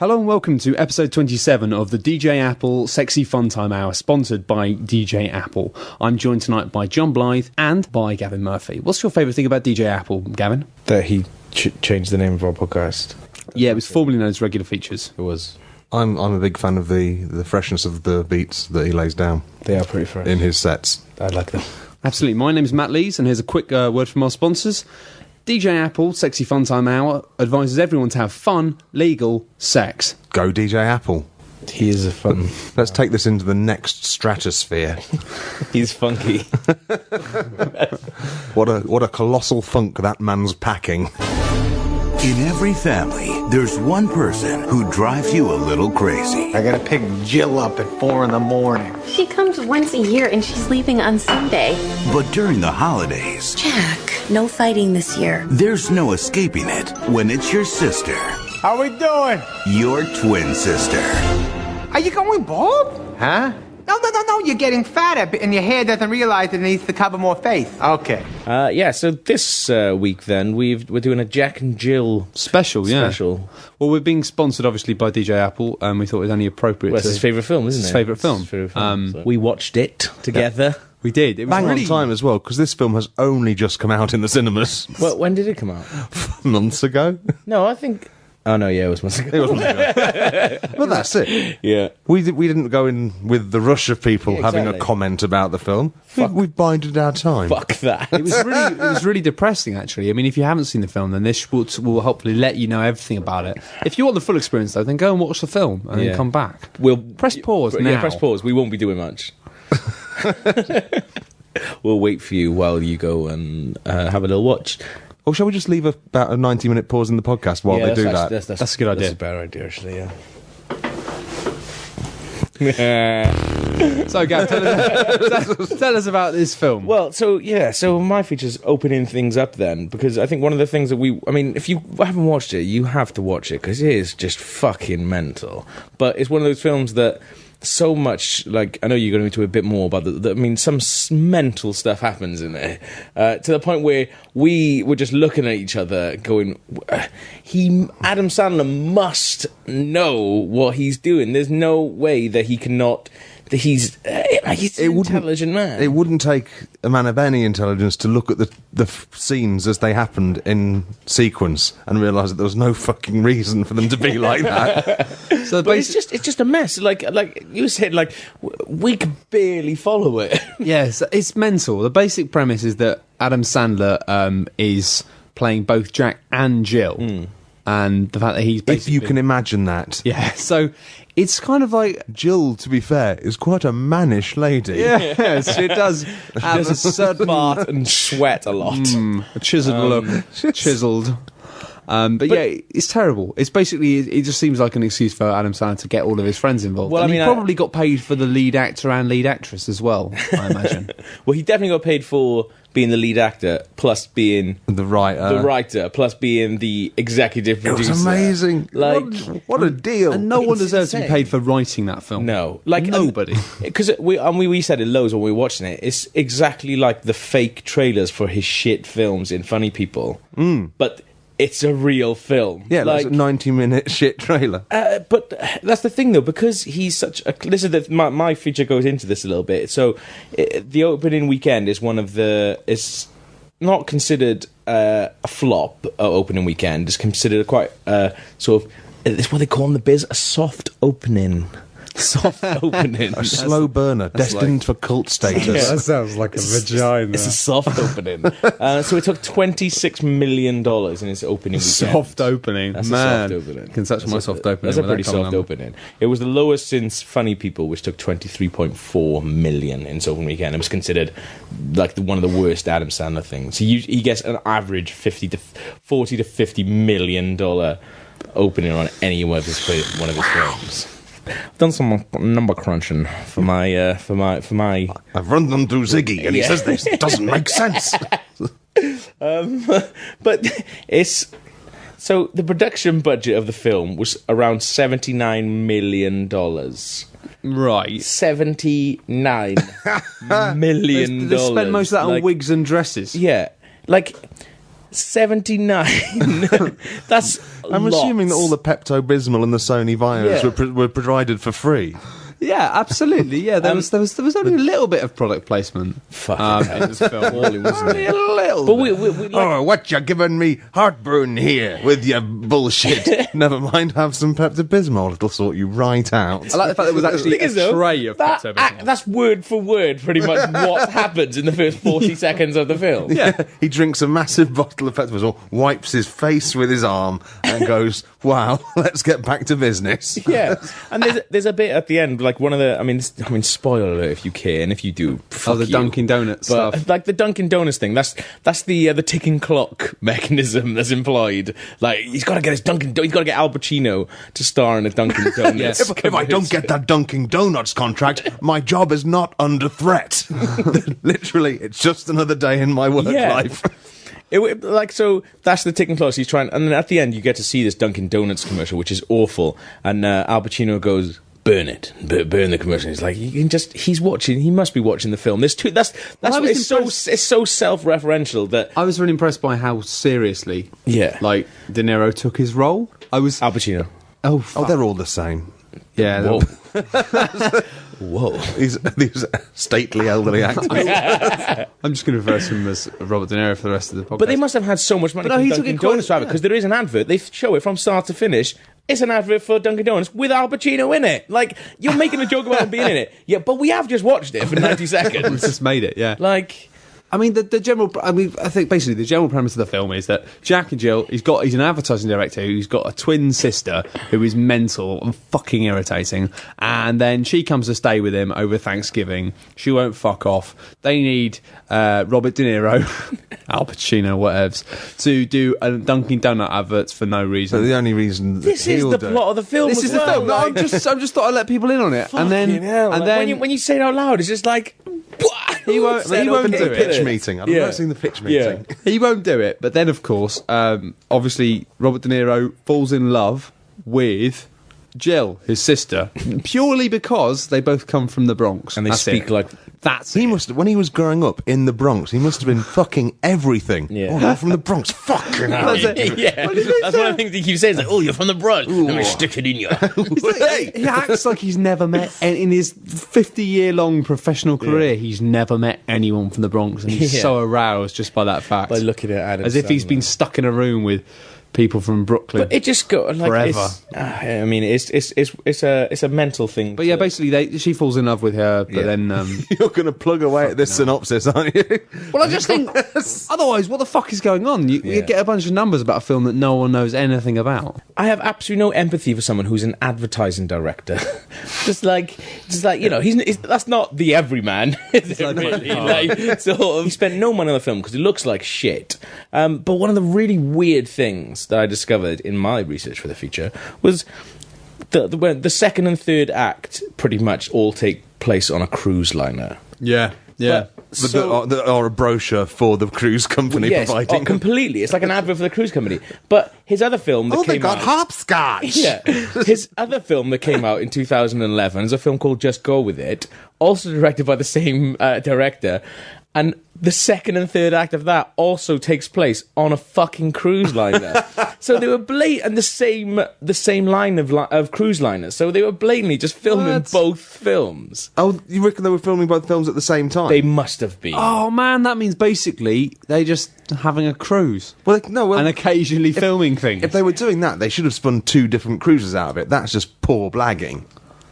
Hello and welcome to episode 27 of the DJ Apple Sexy Fun Time Hour, sponsored by DJ Apple. I'm joined tonight by John Blythe and by Gavin Murphy. What's your favourite thing about DJ Apple, Gavin? That he changed the name of our podcast. Yeah, it was formerly known as Regular Features. It was. I'm a big fan of the freshness of the beats that he lays down. They are pretty fresh. In his sets. I like them. Absolutely. My name's Matt Lees, and here's a quick word from our sponsors. DJ Apple Sexy Fun Time Hour advises everyone to have fun, legal sex. Go DJ Apple. He is a fun... Let's take this into the next stratosphere. He's funky. What a colossal funk that man's packing. In every family, there's one person who drives you a little crazy. I gotta pick Jill up at 4 a.m. She comes once a year and she's leaving on Sunday. But during the holidays, Jack, no fighting this year. there's no escaping it when it's your sister. How we doing? Your twin sister. Are you going bald? Huh? No, you're getting fatter and your hair doesn't realize it needs to cover more face. Okay. So this week then, we're doing a Jack and Jill Special. Well, we're being sponsored, obviously, by DJ Apple, and we thought it was only appropriate It's his favourite film, isn't it? his favourite film. It's his favourite film. So we watched it together. We did. It was Bang really on time as well, because this film has only just come out in the cinemas Well, when did it come out? months ago. No, I think... Oh, no, yeah, it was months ago. It wasn't But that's it. Yeah. We didn't go in with the rush of people Yeah, having a exactly. comment about the film. We bided our time. Fuck that. It was really depressing, actually. I mean, if you haven't seen the film, then this will hopefully let you know everything about it. If you want the full experience, though, then go and watch the film and then come back. We'll Press pause now. Yeah, press pause. We won't be doing much. We'll wait for you while you go and have a little watch. Or shall we just leave about a 90-minute pause in the podcast while they do that? That's a good idea. That's a better idea, actually, yeah. So, Gav, tell us about this film. Well, so my feature's opening things up then, because I think one of the things that if you haven't watched it, you have to watch it, because it is just fucking mental. But it's one of those films that so much, like, I know you're going to a bit more about some mental stuff happens in it, to the point where we were just looking at each other going, Adam Sandler must know what he's doing. There's no way that he cannot... He's an intelligent man. It wouldn't take a man of any intelligence to look at the scenes as they happened in sequence and realise that there was no fucking reason for them to be like that. So But it's just a mess. Like you said, we could barely follow it. Yes, it's mental. The basic premise is that Adam Sandler is playing both Jack and Jill. And the fact that he's basically... If you can imagine that. Yeah, so it's kind of like... Jill, to be fair, is quite a mannish lady. Yes, it does have a certain... fart and sweat a lot. a chiseled look. Chiseled. But yeah, it's terrible. It's basically... It just seems like an excuse for Adam Sandler to get all of his friends involved. Well, and I mean, he probably got paid for the lead actor and lead actress as well, I imagine. Well, he definitely got paid for being the lead actor, plus being The writer. plus being the executive It producer. was amazing. Like, what a deal. And no one It's deserves to be insane. paid for writing that film. No, like nobody. Because we said it loads when we were watching it. It's exactly like the fake trailers for his shit films in Funny People, but it's a real film. Yeah, like a 90-minute shit trailer. But that's the thing, though, because he's such a... This is my feature goes into this a little bit. So, the opening weekend is one of the... It's not considered a flop opening weekend. It's considered quite sort of... It's what they call in the biz a soft opening. Soft opening. A slow burner, destined for cult status. That sounds like a vagina. It's a soft opening. So it took $26 million in its opening weekend. Soft opening. That's Man. a soft opening. Can touch my soft opening. That's a with pretty that kind of soft number. opening. It was the lowest since Funny People, which took $23.4 million in its opening weekend. It was considered like one of the worst Adam Sandler things. He gets an average $40 to $50 million opening on any one of his films. I've done some number crunching for my. I've run them through Ziggy, and he says this doesn't make sense. But it's so the production budget of the film was around $79 million. Right. $79 million. They spent most of that on Like, wigs and dresses. Yeah, like 79. That's I'm assuming that all the Pepto-Bismol and the Sony Vios were provided for free. Yeah, absolutely. Yeah, there was only a little bit of product placement. Fucking in this film. Only A little But bit. we Oh, what you giving me heartburn here with your bullshit? Never mind, have some Pepto-Bismol. It'll sort you right out. I like the fact there was actually Thing is, a though, tray of Pepto-Bismol. that's word for word pretty much what happens in the first 40 seconds of the film. Yeah. He drinks a massive bottle of Pepto-Bismol, wipes his face with his arm, and goes, "Wow, let's get back to business." Yeah, and there's a bit at the end, like one of the, I mean, spoiler alert if you care, and if you do, fuck the you. Dunkin' Donuts But stuff. like the Dunkin' Donuts thing, that's the ticking clock mechanism that's employed. Like he's got to get he's got to get Al Pacino to star in a Dunkin' Donuts. Yes. If I don't get that Dunkin' Donuts contract, my job is not under threat. Literally, it's just another day in my work life. So that's the ticking clock. He's trying, and then at the end you get to see this Dunkin' Donuts commercial, which is awful. And Al Pacino goes, "Burn it, burn the commercial." He's like, he's watching. He must be watching the film. There's two. That's what it's so self-referential that I was really impressed by how seriously, Yeah. like De Niro took his role. I was. Al Pacino. Oh, Oh, fuck. they're all the same. Yeah. Whoa. Whoa. These stately elderly actors. I'm just going to reverse him as Robert De Niro for the rest of the podcast. But they must have had so much money But no, from he took Dunkin' it quite- Donuts to have it, because there is an advert. They show it from start to finish. It's an advert for Dunkin' Donuts with Al Pacino in it. Like, you're making a joke about him being in it. Yeah, but we have just watched it for 90 We've seconds. just made it. Yeah. Like, I mean, the general. I mean, I think basically the general premise of the film is that Jack and Jill. He's an advertising director who's got a twin sister who is mental and fucking irritating, and then she comes to stay with him over Thanksgiving. She won't fuck off. They need Robert De Niro, Al Pacino, whatevs, to do a Dunkin' Donut adverts for no So reason. the only reason that this is he'll the do it- plot of the film. This as is the well. film. No, Like, I'm just thought I'd let people in on it, and then fucking hell. and Like, then when you say it out loud, it's just like, He won't do it. pitch meeting. I've Yeah. not seen the pitch meeting. He won't do it. But then, of course, obviously, Robert De Niro falls in love with Jill, his sister, purely because they both come from the Bronx. and they That's speak it. like. That's He it. must, when he was growing up in the Bronx, he must have been fucking everything. Yeah. Oh, you're from the Bronx. Fucking hell. That's it. Yeah, that's one of the things he keeps saying. It's like, "Oh, you're from the Bronx. Let me stick it in you." He acts like he's never met, in his 50-year-long professional career, he's never met anyone from the Bronx, and he's Yeah. so aroused just by that fact. By looking at Adam as if he's Sandler. been stuck in a room with people from Brooklyn. But it just go like Forever. I mean, it's a mental thing. But yeah, basically, she falls in love with her, but then. You're going to plug away at this synopsis, aren't you? Well, I just think, otherwise, what the fuck is going on? You get a bunch of numbers about a film that no one knows anything about. I have absolutely no empathy for someone who's an advertising director. just like he's that's not the everyman, is it really? Like, sort of, he spent no money on the film because it looks like shit. But one of the really weird things that I discovered in my research for the feature was the second and third act pretty much all take place on a cruise liner. Yeah, yeah. Or a brochure for the cruise company Yes, providing. completely. It's like an advert for the cruise company. But his other film that they came got out... hopscotch. Yeah. His other film that came out in 2011 is a film called Just Go With It, also directed by the same director. And the second and third act of that also takes place on a fucking cruise liner. So they were blatant the same line of cruise liners. So they were blatantly just filming What? both films. Oh, you reckon they were filming both films at the same time? They must have been. Oh man, that means basically they just having a cruise and occasionally filming things. If they were doing that, they should have spun two different cruises out of it. That's just poor blagging.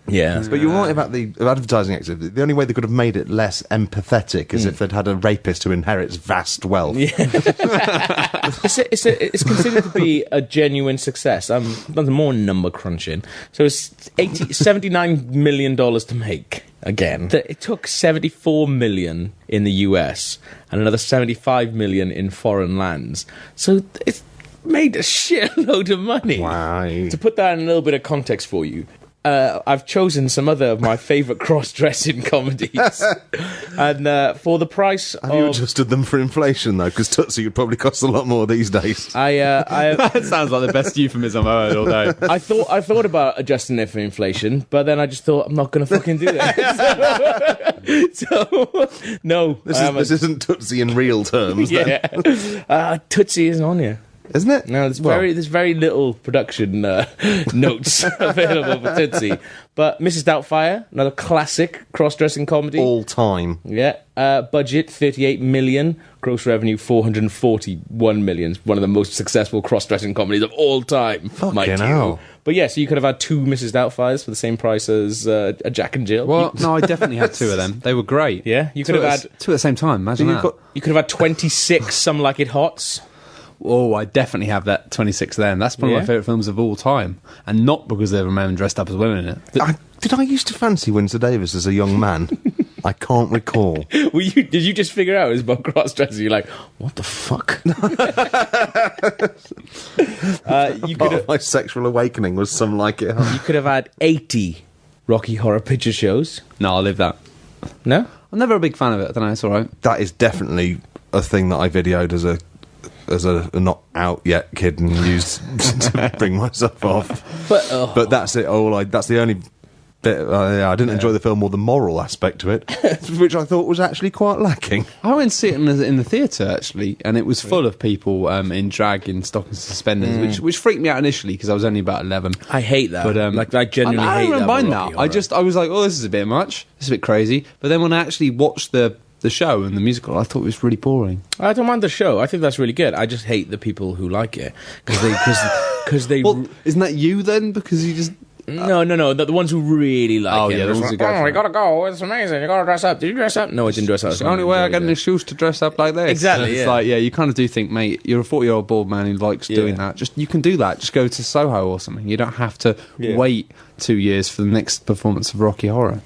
Yeah. But you're right about the advertising exit. The only way they could have made it less empathetic is if they'd had a rapist who inherits vast wealth. Yeah. It's considered to be a genuine success. I'm done more number crunching. So it's $79 million to make. Again, it took 74 million in the US and another 75 million in foreign lands. So it's made a shitload of money. Wow. To put that in a little bit of context for you, I've chosen some other of my favourite cross-dressing comedies. And for the price Have you adjusted them for inflation, though? Because Tootsie would probably cost a lot more these days. That sounds like the best euphemism I've heard all day. I thought about adjusting it for inflation, but then I just thought I'm not going to fucking do that. So no, This isn't Tootsie in real terms, then. yeah. Tootsie isn't on here. Isn't it? No, there's very little production notes available for Tootsie. But Mrs. Doubtfire, another classic cross-dressing comedy. All time. Yeah. Budget 38 million, gross revenue 441 million. One of the most successful cross-dressing comedies of all time. Fucking hell. But yeah, so you could have had 2 Mrs. Doubtfires for the same price as a Jack and Jill. Well, no, I definitely had 2 of them. They were great. Yeah, you could have had 2 at the same time. Imagine that. You could have had 26 Some Like It Hots. Oh, I definitely have that 26 of them. That's one of my favourite films of all time. And not because there were men dressed up as women in it. Did I used to fancy Windsor Davis as a young man? I can't recall. Did you just figure out it was about cross-dressing? You're like, what the fuck? Part of my sexual awakening was Some Like It Hot. You could have had 80 Rocky Horror Picture Shows. No, I'll leave that. No? I'm never a big fan of it. I don't know, it's alright. That is definitely a thing that I videoed as a not out yet kid and used to bring myself off. But that's it. That's the only bit. I didn't enjoy the film or the moral aspect to it, which I thought was actually quite lacking. I went to see it in the theatre, actually, and it was full of people in drag in stockings and suspenders, which freaked me out initially because I was only about 11. I hate that. But I genuinely I hate don't that. mind that. I was like, oh, this is a bit much. This is a bit crazy. But then when I actually watched the show and the musical, I thought it was really boring. I don't mind the show. I think that's really good. I just hate the people who like it because they. Well, isn't that you then? Because you just no. The ones who really like it. Yeah, the ones who go. Oh, we gotta go. It's amazing. You gotta dress up. Did you dress up? No, I didn't dress up. It's the only way I get an excuse to dress up like this. Exactly. It's like, you kind of do think, mate, you're a 40-year-old bald man who likes doing that. You can do that. Just go to Soho or something. You don't have to wait 2 years for the next performance of Rocky Horror.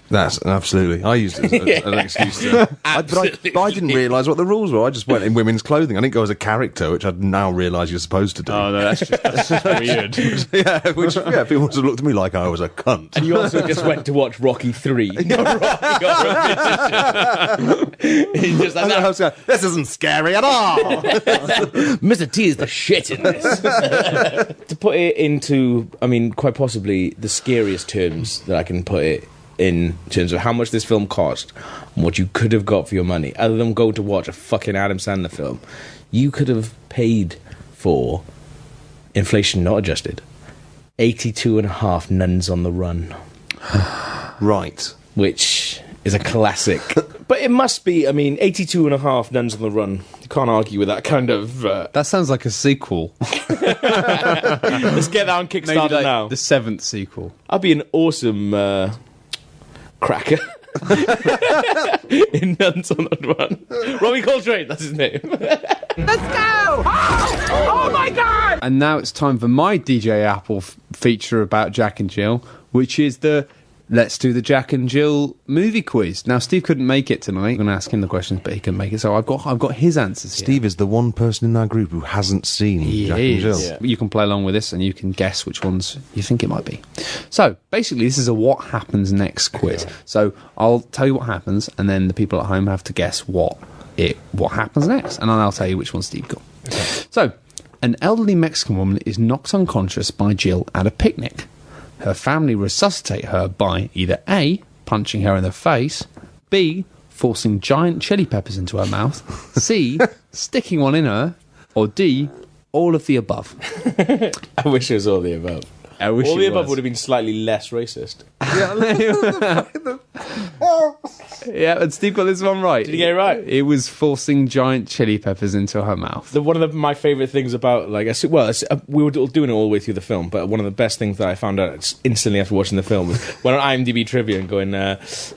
That's absolutely. I used it as an excuse to. But I didn't realise what the rules were. I just went in women's clothing. I didn't go as a character, which I now realise you're supposed to do. Oh no, that's just weird. People must have looked at me like I was a cunt. And you also just went to watch Rocky 3. Not Rocky Horror. He's just like, I was going, this isn't scary at all. Mr. T is the shit in this. To put it into, quite possibly the scariest terms that I can put it in terms of how much this film cost and what you could have got for your money, other than go to watch a fucking Adam Sandler film, you could have paid for, inflation not adjusted, 82.5 Nuns on the Run. Right. Which is a classic. But it must be, 82.5 Nuns on the Run. You can't argue with that kind of... That sounds like a sequel. Let's get that on Kickstarter now. The 7th sequel. I'd be an awesome... cracker in Nuns on the Run. Robbie Coltrane, that's his name. Let's go! Oh my God! And now it's time for my DJ Apple feature about Jack and Jill, which is the Let's Do the Jack and Jill movie quiz. Now, Steve couldn't make it tonight. I'm going to ask him the questions, but he couldn't make it, so I've got his answers. Steve is the one person in our group who hasn't seen Jack and Jill. Yeah. You can play along with this, and you can guess which ones you think it might be. So, basically, this is a what happens next quiz. So, I'll tell you what happens, and then the people at home have to guess what happens next, and then I'll tell you which one Steve got. Okay. So, an elderly Mexican woman is knocked unconscious by Jill at a picnic. Her family resuscitate her by either A, punching her in the face, B, forcing giant chili peppers into her mouth, C, sticking one in her, or D, all of the above. I wish it was all the above. All the above would have been slightly less racist. Yeah, and Steve got this one right. Did he get it right? It was forcing giant chili peppers into her mouth. One of my favourite things about, we were doing it all the way through the film, but one of the best things that I found out instantly after watching the film was when on IMDb trivia and going,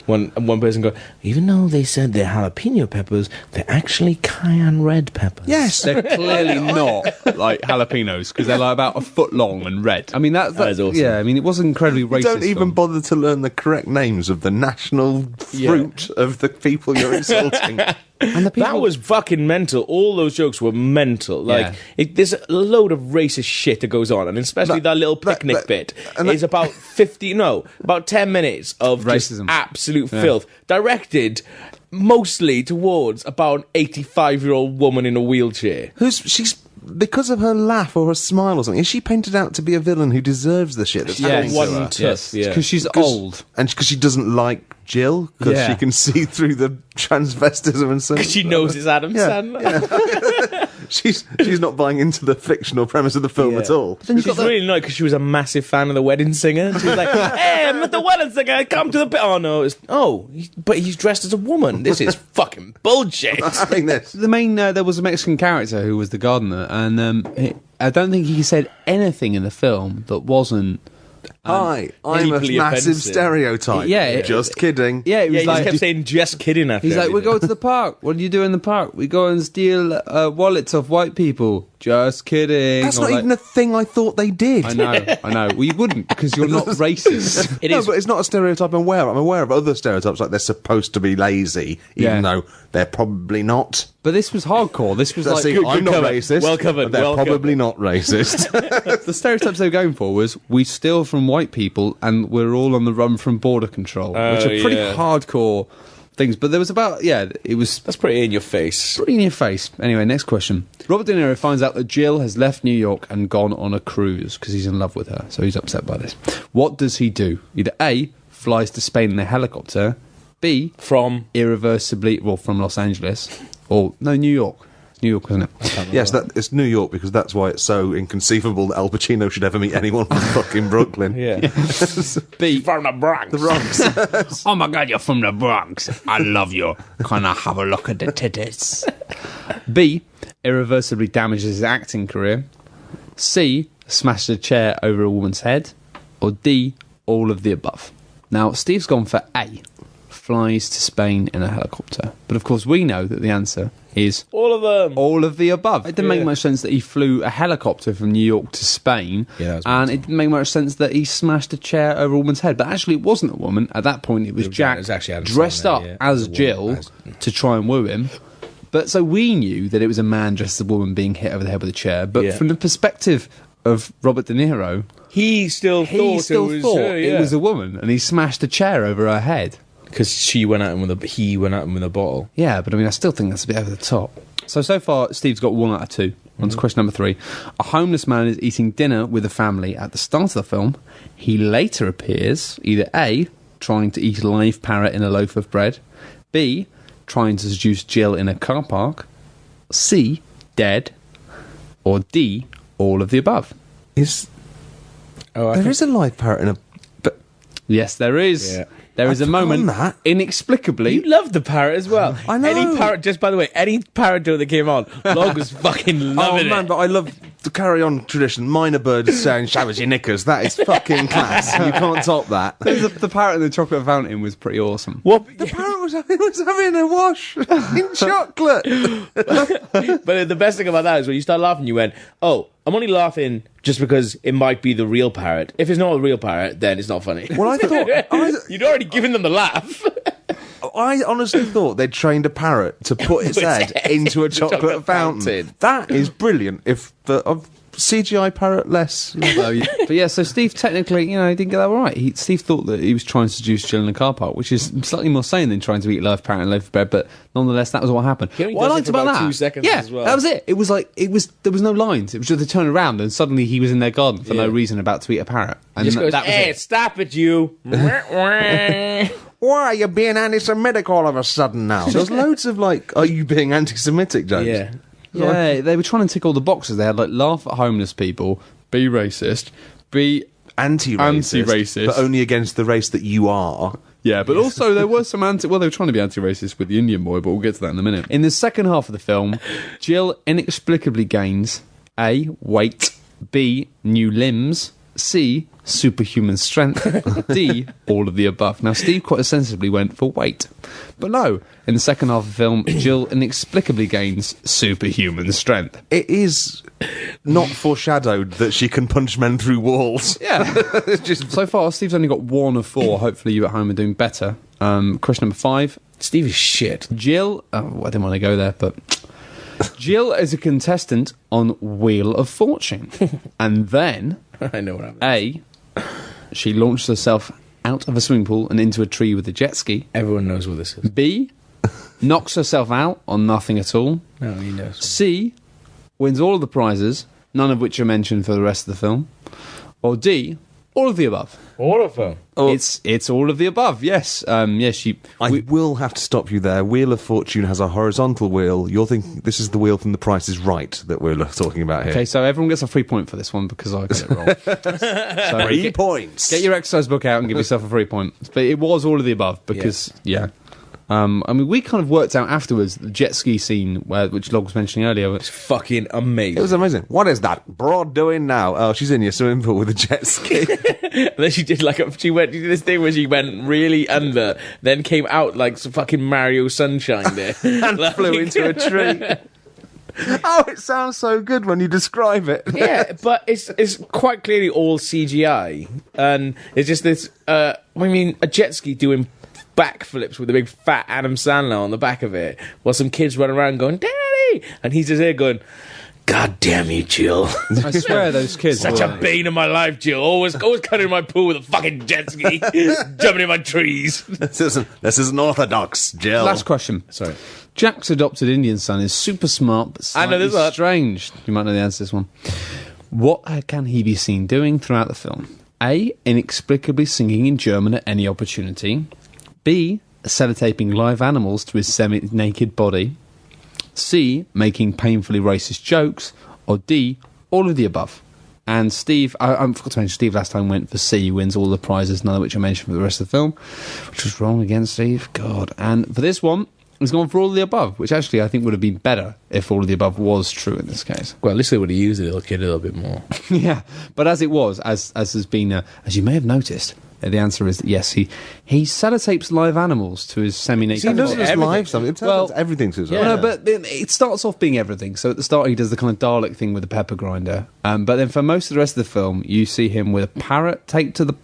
one person going, even though they said they're jalapeno peppers, they're actually cayenne red peppers. Yes, they're clearly not like jalapenos because they're like about a foot long and red. That is awesome. Yeah, it was an incredibly racist. You don't even bother to learn the correct names of the national fruit of the people you're insulting. And the people... That was fucking mental. All those jokes were mental. Like, there's a load of racist shit that goes on, and especially that little picnic bit is about 10 minutes of racism, just absolute filth, directed mostly towards about an 85-year-old woman in a wheelchair. She's because of her laugh or her smile or something. Is she painted out to be a villain who deserves the shit that's happening to her? Yes, because she's old, and because she doesn't like Jill, because she can see through the transvestism and so. Because she knows it's Adam Sandler. She's not buying into the fictional premise of the film at all. She's really annoyed because she was a massive fan of The Wedding Singer. She was like, "Hey, I'm The Wedding Singer. Come to the bit." Oh no! But he's dressed as a woman. This is fucking bullshit. I mean, this. The main there was a Mexican character who was the gardener, and I don't think he said anything in the film that wasn't. Hi, I'm a deeply massive offensive. Yeah, just kidding. Yeah, it was He like just kept saying "just kidding" after. he's like, "We everything. go to the park. What do you do in the park? We go and steal wallets of white people." Just kidding. That's not even a thing I thought they did. I know. Well, you wouldn't because you're not racist. But it's not a stereotype I'm aware of. I'm aware of other stereotypes, like they're supposed to be lazy, even though they're probably not. But this was hardcore. This was like I'm not racist. Well covered. But they're probably not racist. the stereotypes they were going for was we steal from white people and we're all on the run from border control, which are pretty hardcore things. But there was That's pretty in your face. pretty in your face. Anyway, next question. Robert De Niro finds out that Jill has left New York and gone on a cruise because he's in love with her, so he's upset by this. What does he do? Either A, flies to Spain in a helicopter, B, from Los Angeles, or New York. New York, isn't it? Yes, it's New York because that's why it's so inconceivable that Al Pacino should ever meet anyone from fucking Brooklyn. B, From the Bronx. The Bronx. oh my God, you're from the Bronx. I love you. Can I have a look at the titties? B, irreversibly damages his acting career. C, smashes a chair over a woman's head. Or D, all of the above. Now, Steve's gone for A, flies to Spain in a helicopter. But of course, we know that the answer is all of them. All of the above. It didn't make much sense that he flew a helicopter from New York to Spain, and it didn't make much sense that he smashed a chair over a woman's head. But actually, it wasn't a woman. At that point, it was Jack dressed up as Jill to try and woo him. But so we knew that it was a man dressed as a woman being hit over the head with a chair. But from the perspective of Robert De Niro, he still thought it was a woman, and he smashed a chair over her head. Because he went at him with a bottle. Yeah, but I mean, I still think that's a bit over the top. So far, Steve's got 1 out of 2. On to question number 3. A homeless man is eating dinner with a family at the start of the film. He later appears, either A, trying to eat a live parrot in a loaf of bread, B, trying to seduce Jill in a car park, C, dead, or D, all of the above. There is a live parrot in a... Yes, there is. Yeah. There is a moment, inexplicably... You love the parrot as well. I know. Any parrot joke that came on, Log was fucking loving it. Oh, man, but I love the Carry On tradition. Minor bird saying, showers your knickers. That is fucking class. You can't top that. The parrot in the chocolate fountain was pretty awesome. What? The parrot was having a wash in chocolate. But the best thing about that is when you start laughing, you went, oh, I'm only laughing just because it might be the real parrot. If it's not a real parrot, then it's not funny. Well, I thought... You'd already given them the laugh. I honestly thought they'd trained a parrot to put its head into a chocolate fountain. That is brilliant. If the CGI parrot less. But yeah, so Steve technically, he didn't get that right. Steve thought that he was trying to seduce Jill in a car park, which is slightly more sane than trying to eat a live parrot and a loaf of bread. But nonetheless, that was what happened. What I liked about that, 2 seconds as well. That was it. It was like there was no lines. It was just they turned around and suddenly he was in their garden for no reason, about to eat a parrot. And just goes, that was hey, it. Stop it, you. Why are you being anti-Semitic all of a sudden now? There's loads of are you being anti-Semitic, James? Yeah. Yeah, they were trying to tick all the boxes. They had laugh at homeless people, be racist, be anti-racist, but only against the race that you are. Yeah, but also there were some they were trying to be anti-racist with the Indian boy, but we'll get to that in a minute. In the second half of the film, Jill inexplicably gains A, weight, B, new limbs, C, superhuman strength, D, all of the above. Now, Steve quite sensibly went for weight. But no, in the second half of the film, Jill inexplicably gains superhuman strength. It is not foreshadowed that she can punch men through walls. Yeah. So far, Steve's only got 1 of 4. Hopefully you at home are doing better. Question number 5. Steve is shit. Jill, I didn't want to go there, but Jill is a contestant on Wheel of Fortune. And then, I know what happens. A, she launched herself out of a swimming pool and into a tree with a jet ski. Everyone knows what this is. B, knocks herself out on nothing at all. No, he knows. C, wins all of the prizes, none of which are mentioned for the rest of the film. Or D, all of the above. All of them. It's all of the above. Yes. Yes. I will have to stop you there. Wheel of Fortune has a horizontal wheel. You're thinking this is the wheel from The Price is Right that we're talking about here. Okay, so everyone gets a free point for this one because I got it wrong. So 3 points. Get your exercise book out and give yourself a free point. But it was all of the above because, yeah. I mean, we kind of worked out afterwards the jet ski scene, which Log was mentioning earlier. It's fucking amazing. It was amazing. What is that broad doing now? Oh, she's in your swimming pool with a jet ski. And then she did she did this thing where she went really under, then came out like some fucking Mario Sunshine there. And flew into a tree. Oh, it sounds so good when you describe it. Yeah, but it's quite clearly all CGI. And it's just this, a jet ski doing backflips with a big fat Adam Sandler on the back of it, while some kids run around going, "Daddy!" And he's just here going, "God damn you, Jill." I swear those kids Such a bane of my life, Jill. Always coming in my pool with a fucking jet ski, jumping in my trees. This isn't orthodox, Jill. Last question. Sorry. Jack's adopted Indian son is super smart, but I know slightly this one. strange. You might know the answer to this one. What can he be seen doing throughout the film? A, inexplicably singing in German at any opportunity. B, sellotaping live animals to his semi-naked body. C, making painfully racist jokes. Or D, all of the above. And Steve, I forgot to mention, Steve last time went for C, wins all the prizes, none of which are mentioned for the rest of the film, which was wrong again, Steve. God. And for this one, he's gone for all of the above, which actually I think would have been better if all of the above was true in this case. Well, at least they would have used the little kid a little bit more. Yeah, but as it was, as has been, as you may have noticed, the answer is that yes, he sellotapes live animals to his semi-naked He doesn't body. just live something. It Well, everything to his Well, no, but it starts off being everything. So at the start, he does the kind of Dalek thing with the pepper grinder. But then for most of the rest of the film, you see him with a parrot taped to the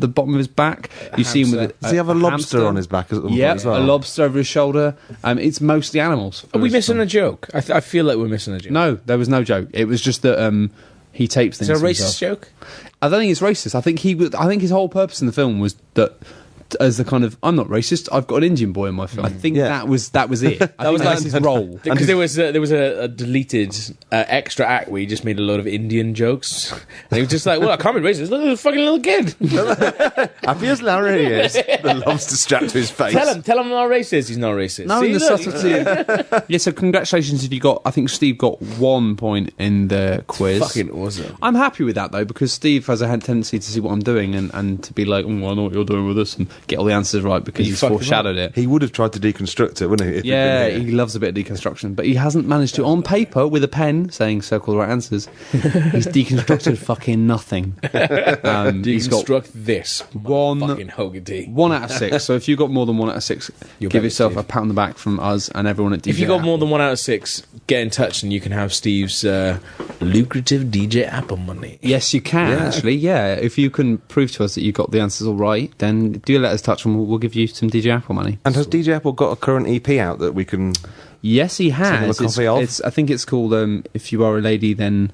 bottom of his back. You see him with Does he have a lobster on his back as well? Yeah, a lobster over his shoulder. It's mostly animals. Are we missing a joke? I feel like we're missing a joke. No, there was no joke. It was just that he tapes things. Is there a to racist himself. joke? I don't think it's racist. I think his whole purpose in the film was that, as the kind of, I'm not racist, I've got an Indian boy in my film. I think that was it. That was like his role. Because there was a deleted extra act where he just made a load of Indian jokes. And he was just like, well, I can't be racist. Look at this fucking little kid. Happy as Larry is. The lobster strapped to his face. Tell him I'm not racist. He's not racist. No, See, the look. subtlety. Yeah, so congratulations if you got, I think Steve got 1 point in the quiz. Fucking awesome. I'm happy with that though, because Steve has a tendency to see what I'm doing and to be like, oh, I know what you're doing with this, and get all the answers right because he's foreshadowed it. He would have tried to deconstruct it, wouldn't he? Yeah, he loves a bit of deconstruction, but he hasn't managed to, on paper, with a pen, saying circle the right answers, he's deconstructed fucking nothing. He's got Deconstruct this. one Fucking Hogarty. 1 out of 6. So if you got more than 1 out of 6, You're give better, yourself Steve. a pat on the back from us and everyone at DJ If you got Apple. more than 1 out of 6, get in touch and you can have Steve's lucrative DJ Apple money. Yes, you can, actually, yeah. If you can prove to us that you got the answers all right, then do let us touch and we'll give you some DJ Apple money. And has DJ Apple got a current EP out that we can... Yes, he Send him a has. copy of? I think it's called If You Are a Lady, Then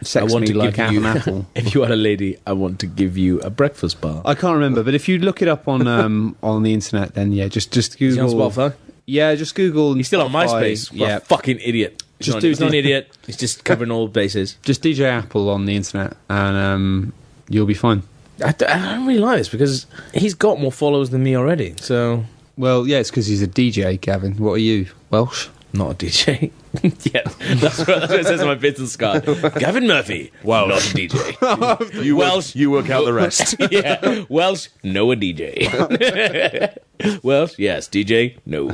Sex Me Like an Apple. If you are a lady, I want to give you a breakfast bar. I can't remember, but if you look it up on the internet, then yeah, just Is he Google... on Spotify? Yeah, just Google... He's still on Spotify. MySpace. What Yeah, a fucking idiot. Just He's not an do- idiot. He's just covering all bases. just DJ Apple on the internet and you'll be fine. I don't really like this because he's got more followers than me already. So, Well, yeah, it's because he's a DJ, Gavin. What are you, Welsh? not a DJ. Yeah, that's what it says on my business card. Gavin Murphy, well, not a DJ. Welsh, You work out the rest. yeah, Welsh, no a DJ. Welsh, yes, DJ, no.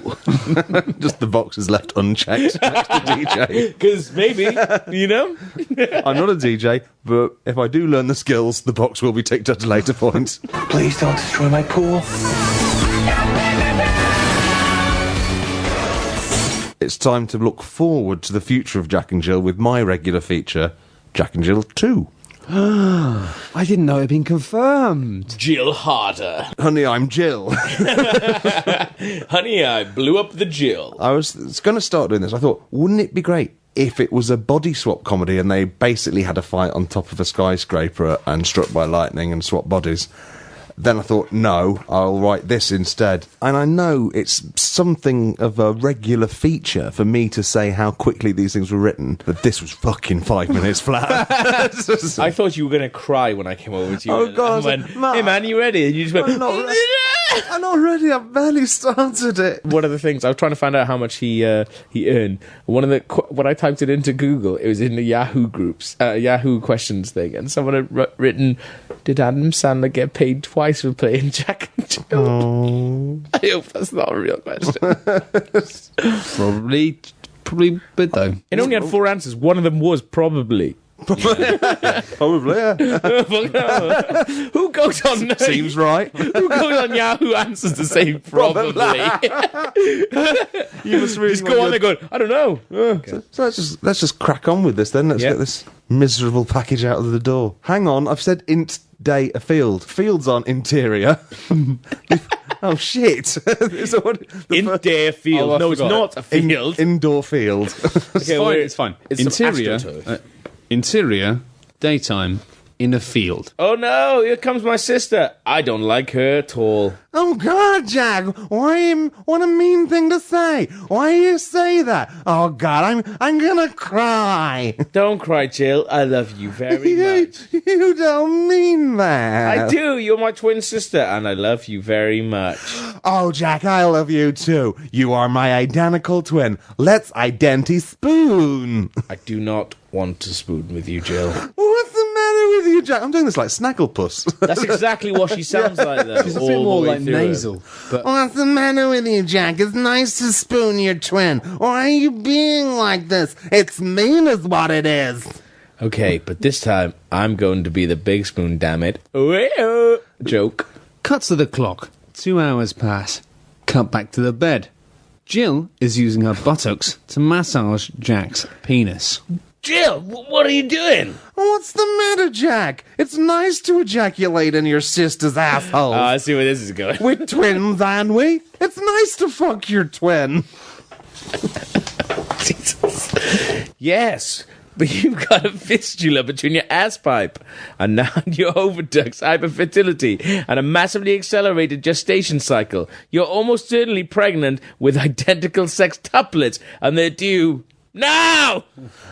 Just the box is left unchecked next to DJ. Because maybe, you know? I'm not a DJ, but if I do learn the skills, the box will be ticked at a later point. Please don't destroy my pool. It's time to look forward to the future of Jack and Jill with my regular feature, Jack and Jill 2. I didn't know it had been confirmed. Jill Harder. Honey, I'm Jill. Honey, I blew up the Jill. I was going to start doing this. I thought, wouldn't it be great if it was a body swap comedy and they basically had a fight on top of a skyscraper and struck by lightning and swap bodies? Then I thought, no, I'll write this instead. And I know it's something of a regular feature for me to say how quickly these things were written, but this was fucking 5 minutes flat. I thought you were going to cry when I came over to you. Oh, God. And went, hey, man, you ready? And you just went, I'm not ready. I've barely started it. One of the things, I was trying to find out how much he earned. When I typed it into Google, it was in the Yahoo groups, Yahoo questions thing, and someone had written, did Adam Sandler get paid twice for playing Jack and Jill? Oh. I hope that's not a real question. Probably a bit, though. It only had 4 answers. One of them was probably. Probably, yeah. Who goes on? Seems right. Who goes on Yahoo answers to say probably? You must really just go on there going, I don't know. Okay. So let's just crack on with this then. Let's get this miserable package out of the door. Hang on, I've said int day a field. Fields aren't interior. Oh shit! Int day a field. Oh, no, it's not a field. Indoor field. It's fine. It's Interior, daytime, in a field. Oh no, here comes my sister. I don't like her at all. Oh God, Jack! What a mean thing to say! Why do you say that? Oh God, I'm gonna cry. Don't cry, Jill. I love you very much. You don't mean that. I do. You're my twin sister, and I love you very much. Oh, Jack, I love you too. You are my identical twin. Let's identi spoon. I do not want to spoon with you, Jill. What's the matter with you, Jack? I'm doing this like Snagglepuss. That's exactly what she sounds like, though. She's a bit more like nasal. But What's the matter with you, Jack? It's nice to spoon your twin. Why are you being like this? It's mean is what it is. Okay, but this time, I'm going to be the big spoon, damn it. Joke. cut to the clock. 2 hours pass. Cut back to the bed. Jill is using her buttocks to massage Jack's penis. Jill, what are you doing? What's the matter, Jack? It's nice to ejaculate in your sister's asshole. I see where this is going. We're twins, aren't we? It's nice to fuck your twin. Yes, but you've got a fistula between your ass pipe, and now your oviducts, hyperfertility, and a massively accelerated gestation cycle. You're almost certainly pregnant with identical sextuplets, and they're due now!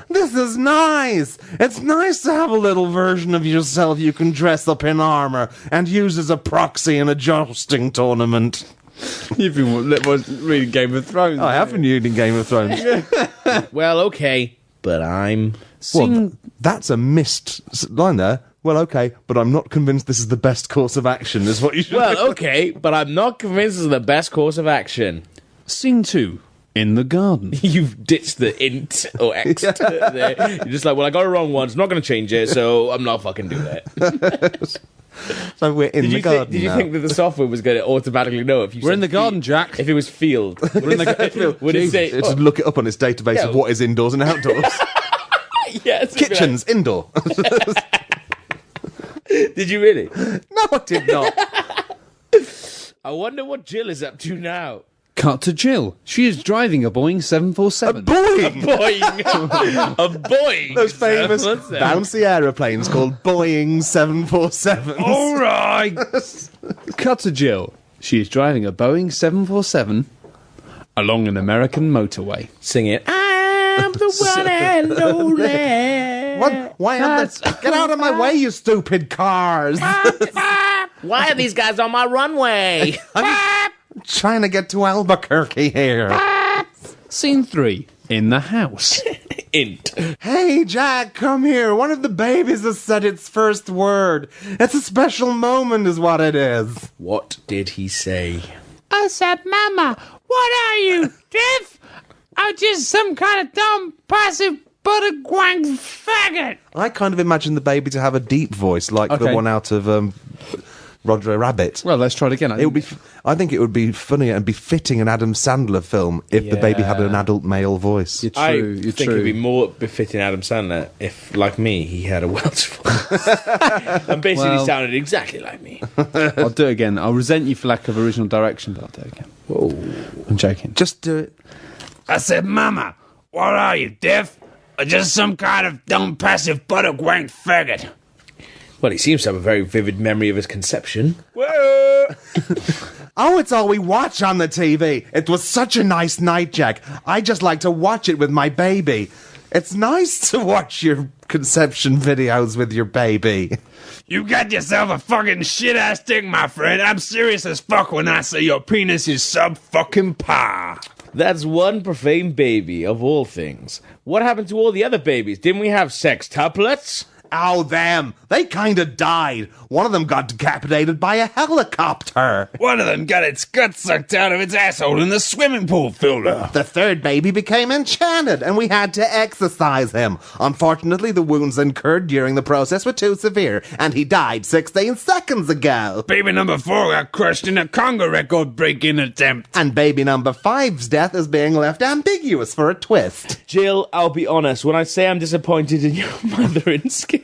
This is nice. It's nice to have a little version of yourself you can dress up in armor and use as a proxy in a jousting tournament. You've been reading Game of Thrones. I have been reading Game of Thrones. Well, okay, but I'm... Well, that's a missed line there. Well, okay, but I'm not convinced this is the best course of action, is what you should... Well, okay, but I'm not convinced this is the best course of action. Scene 2. In the garden. You've ditched the int or x there. You're just like, well, I got it wrong once. Not going to change it, so I'm not fucking doing it. So we're in the garden Did you now. think that the software was going to automatically know if you We're said in the garden, Jack. If it was field. We're in the field. Would it say... It should look it up on its database Yeah. of what is indoors and outdoors. Yes. Kitchens, indoor. Did you really? No, I did not. I wonder what Jill is up to now. Cut to Jill. She is driving a Boeing 747. Boeing! Boeing. A Boeing. Those famous 747. bouncy aeroplanes called Boeing 747s. All right. Cut to Jill. She is driving a Boeing 747 along an American motorway. Sing it. I'm the one and only. What? Why get out of my way, you stupid cars! Why are these guys on my runway? I'm trying to get to Albuquerque here. Scene 3. In the house. Int. Hey, Jack, come here. One of the babies has said its first word. It's a special moment, is what it is. What did he say? I said, Mama, what are you, deaf? I'm just some kind of dumb, passive, butter-gwank faggot. I kind of imagine the baby to have a deep voice, like the Okay. one out of Roger Rabbit. Well, let's try it again. It would be. I think it would be funnier and befitting an Adam Sandler film if the baby had an adult male voice. You're I true. You're think true. it'd be more befitting Adam Sandler if, like me, he had a Welsh voice. And basically sounded exactly like me. I'll do it again. I'll resent you for lack of original direction, but I'll do it again. Whoa. I'm joking. Just do it. I said, Mama, what are you, deaf? Or just some kind of dumb, passive, butter-wank faggot? Well, he seems to have a very vivid memory of his conception. Oh, it's all we watch on the TV. It was such a nice night, Jack. I just like to watch it with my baby. It's nice to watch your conception videos with your baby. You got yourself a fucking shit-ass dick, my friend. I'm serious as fuck when I say your penis is sub-fucking-par. That's one profane baby, of all things. What happened to all the other babies? Didn't we have sextuplets? Oh, them. They kind of died. One of them got decapitated by a helicopter. One of them got its guts sucked out of its asshole in the swimming pool filled up. The third baby became enchanted, and we had to exorcise him. Unfortunately, the wounds incurred during the process were too severe, and he died 16 seconds ago. Baby number 4 got crushed in a Congo record break-in attempt. And baby number 5's death is being left ambiguous for a twist. Jill, I'll be honest. When I say I'm disappointed in your mothering skills...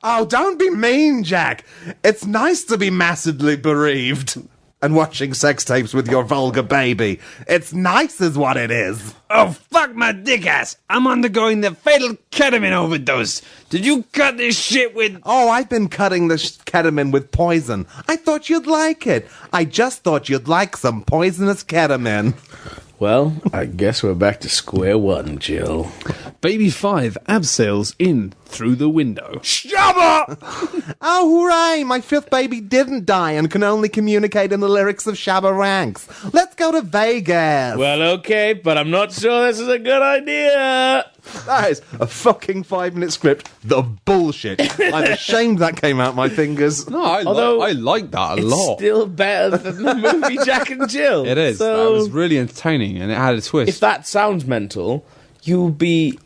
Oh, don't be mean, Jack. It's nice to be massively bereaved. And watching sex tapes with your vulgar baby. It's nice is what it is. Oh, fuck my dick ass. I'm undergoing the fatal ketamine overdose. Did you cut this shit with... Oh, I've been cutting the ketamine with poison. I thought you'd like it. I just thought you'd like some poisonous ketamine. Well, I guess we're back to square one, Jill. Baby 5 abseils in through the window. Shabba! Oh, hooray! My 5th baby didn't die and can only communicate in the lyrics of Shabba Ranks. Let's go to Vegas. Well, okay, but I'm not sure this is a good idea. That is a fucking 5-minute script. The bullshit. I'm ashamed that came out my fingers. No, I like that a It's lot. still better than the movie Jack and Jill. It is. So, that was really entertaining, and it had a twist. if that sounds mental, you'll be,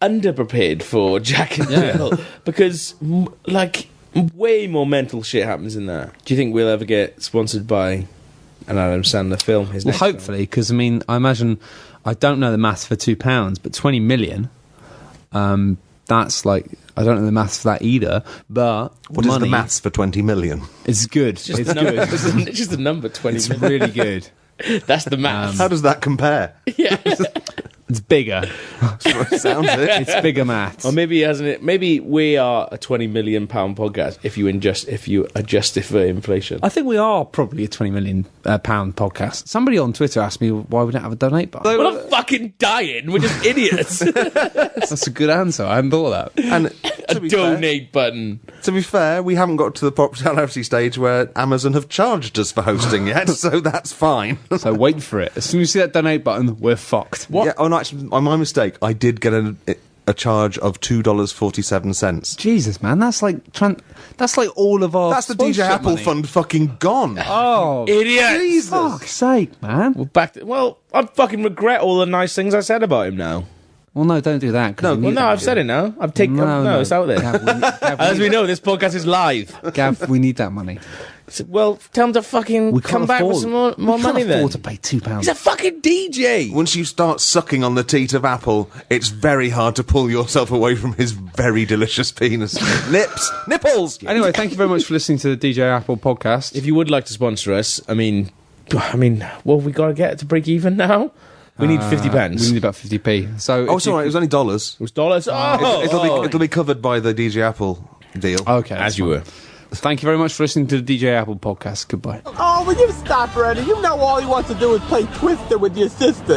underprepared for Jack and Jill. Because, way more mental shit happens in that. Do you think we'll ever get sponsored by an Adam Sandler film? His Well, next film? hopefully, because, I imagine... I don't know the maths for £2, but 20 million, that's like... I don't know the maths for that either, but What is the maths for 20 million? It's good. It's It's good. it's just the number 20 It's million. really good. That's the math. How does that compare? Yeah. It's bigger. Sounds it. It's bigger maths. Or maybe hasn't it? Maybe we are a £20 million podcast if you adjust it for inflation. I think we are probably a £20 million pound podcast. Somebody on Twitter asked me why we don't have a donate button. We're not fucking dying. We're just idiots. That's a good answer. I hadn't thought of that. And A to be fair, donate button. to be fair, we haven't got to the popularity stage where Amazon have charged us for hosting yet, so that's fine. So wait for it. As soon as you see that donate button, we're fucked. Yeah, oh no, actually, my mistake. I did get a charge of $2.47. Jesus, man, that's like all of our. That's the DJ sponsorship Apple money. fund fucking gone. Oh, Idiot. fuck's sake, man. I fucking regret all the nice things I said about him now. Well, no, don't do that. I've said it now. I've taken. No, it's out there. As we know, this podcast is live. Gav, we need that money. Well, tell him to fucking We can't come back with afford- some more we money can't then. afford to pay £2. He's a fucking DJ. Once you start sucking on the teat of Apple, it's very hard to pull yourself away from his very delicious penis. Nipples! Anyway, thank you very much for listening to the DJ Apple podcast. If you would like to sponsor us, well, we got to get it to break even now. We need 50 pence. We need about 50p. So Oh, it's alright, it was only dollars. It was dollars. It'll be covered by the DJ Apple deal. Okay, As that's you fine. were. Thank you very much for listening to the DJ Apple podcast. Goodbye. Oh, will you stop, Ernie? You know all he wants to do is play Twister with your sister.